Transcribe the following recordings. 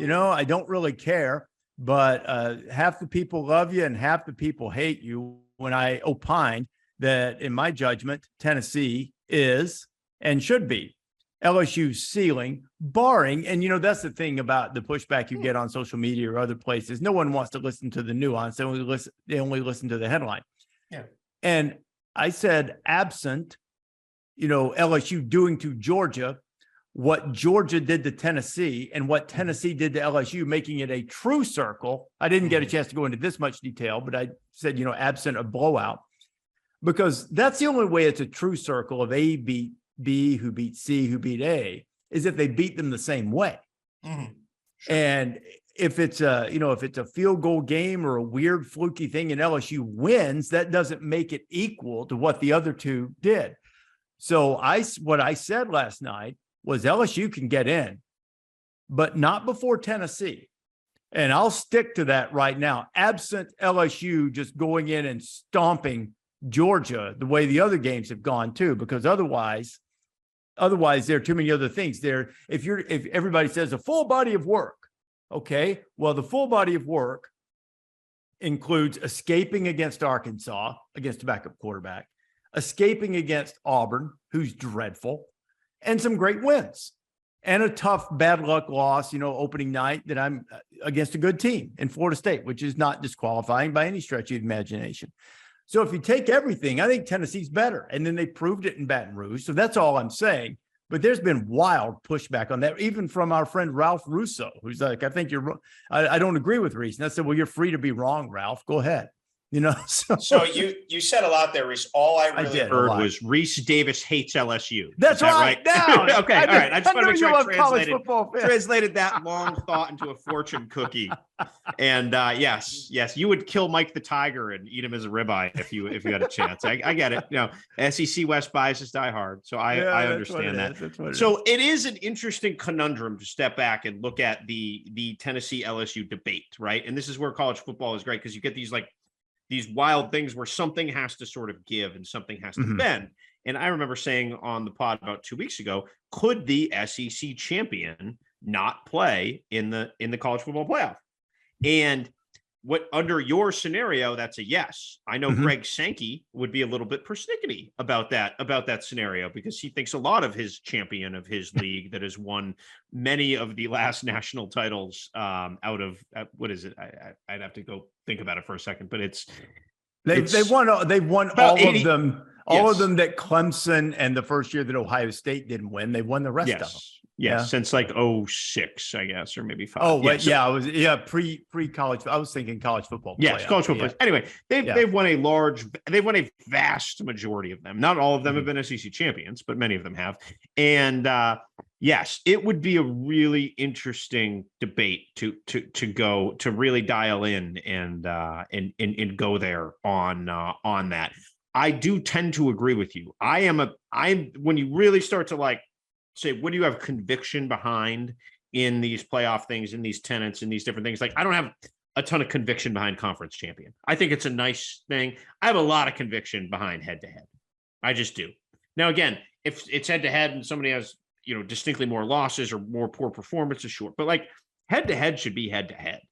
I don't really care, but half the people love you and half the people hate you when I opined that, in my judgment, Tennessee is and should be LSU's ceiling, barring, and that's the thing about the pushback you get on social media or other places. No one wants to listen to the nuance. They only listen to the headline. Yeah. And I said, absent, LSU doing to Georgia what Georgia did to Tennessee and what Tennessee did to LSU, making it a true circle. I didn't get a chance to go into this much detail, but I said, absent a blowout, because that's the only way it's a true circle of A beat B, who beat C, who beat A, is if they beat them the same way. Mm-hmm. Sure. And if it's a field goal game or a weird fluky thing and LSU wins, that doesn't make it equal to what the other two did. So what I said last night was LSU can get in, but not before Tennessee. And I'll stick to that right now, absent LSU just going in and stomping Georgia the way the other games have gone too, because otherwise there are too many other things there. If everybody says a full body of work, okay, well, the full body of work includes escaping against Arkansas, against a backup quarterback, escaping against Auburn, who's dreadful, and some great wins, and a tough bad luck loss, opening night that I'm against a good team in Florida State, which is not disqualifying by any stretch of the imagination. So if you take everything, I think Tennessee's better. And then they proved it in Baton Rouge. So that's all I'm saying. But there's been wild pushback on that, even from our friend Ralph Russo, who's like, I think you're wrong. I don't agree with Rece. And I said, well, you're free to be wrong, Ralph. Go ahead. So you said a lot there, Rece. All I really heard was Rece Davis hates LSU. That's right. No, okay, all right. I just want to make sure I translated that long thought into a fortune cookie. And yes, you would kill Mike the Tiger and eat him as a ribeye if you had a chance. I get it. SEC West biases die hard, so I understand that. So it is an interesting conundrum to step back and look at the Tennessee LSU debate, right? And this is where college football is great, because you get these wild things where something has to sort of give and something has to bend. And I remember saying on the pod about 2 weeks ago, could the SEC champion not play in the college football playoff? And what, under your scenario, that's a yes. I know Greg Sankey would be a little bit persnickety about that scenario, because he thinks a lot of his champion of his league that has won many of the last national titles out of what is it? I'd have to go think about it for a second, but they've won all 80, of them. All of them that Clemson and the first year that Ohio State didn't win, they won the rest of them. Yes, since like 06, I guess, or maybe 5. Oh, wait, I was pre-college. I was thinking college football. Yes, college football. Yeah. Anyway, they've won a vast majority of them. Not all of them have been SEC champions, but many of them have. And yes, it would be a really interesting debate to really dial in and go there on that. I do tend to agree with you. When you really start to say, what do you have conviction behind in these playoff things, in these tenets, in these different things? I don't have a ton of conviction behind conference champion. I think it's a nice thing. I have a lot of conviction behind head-to-head. I just do. Now, again, if it's head-to-head and somebody has, distinctly more losses or more poor performances, sure. But head-to-head should be head-to-head.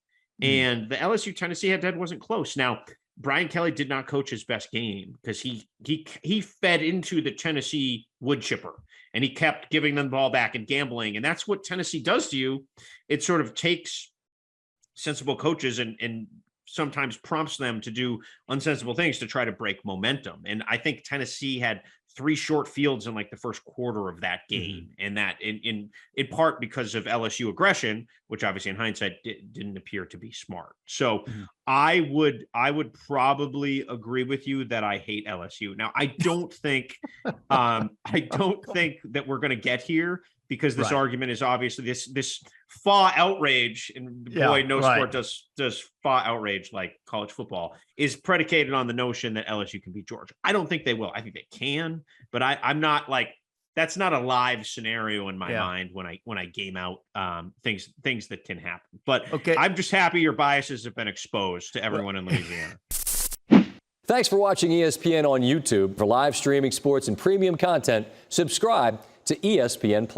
And the LSU Tennessee head-to-head wasn't close. Now, Brian Kelly did not coach his best game because he fed into the Tennessee wood chipper, and he kept giving them the ball back and gambling. And that's what Tennessee does to you. It sort of takes sensible coaches and sometimes prompts them to do unsensible things to try to break momentum. And I think Tennessee had 3 short fields in the first quarter of that game. And that in part because of LSU aggression, which obviously in hindsight didn't appear to be smart. So I would probably agree with you that I hate LSU. Now, I don't think that we're going to get here, because this argument is obviously this FA outrage, and boy, sport does FA outrage like college football, is predicated on the notion that LSU can beat Georgia. I don't think they will. I think they can, but I'm not that's not a live scenario in my mind when I game out things that can happen. But I'm just happy your biases have been exposed to everyone in Louisiana. Thanks for watching ESPN on YouTube. For live streaming sports and premium content, subscribe to ESPN+.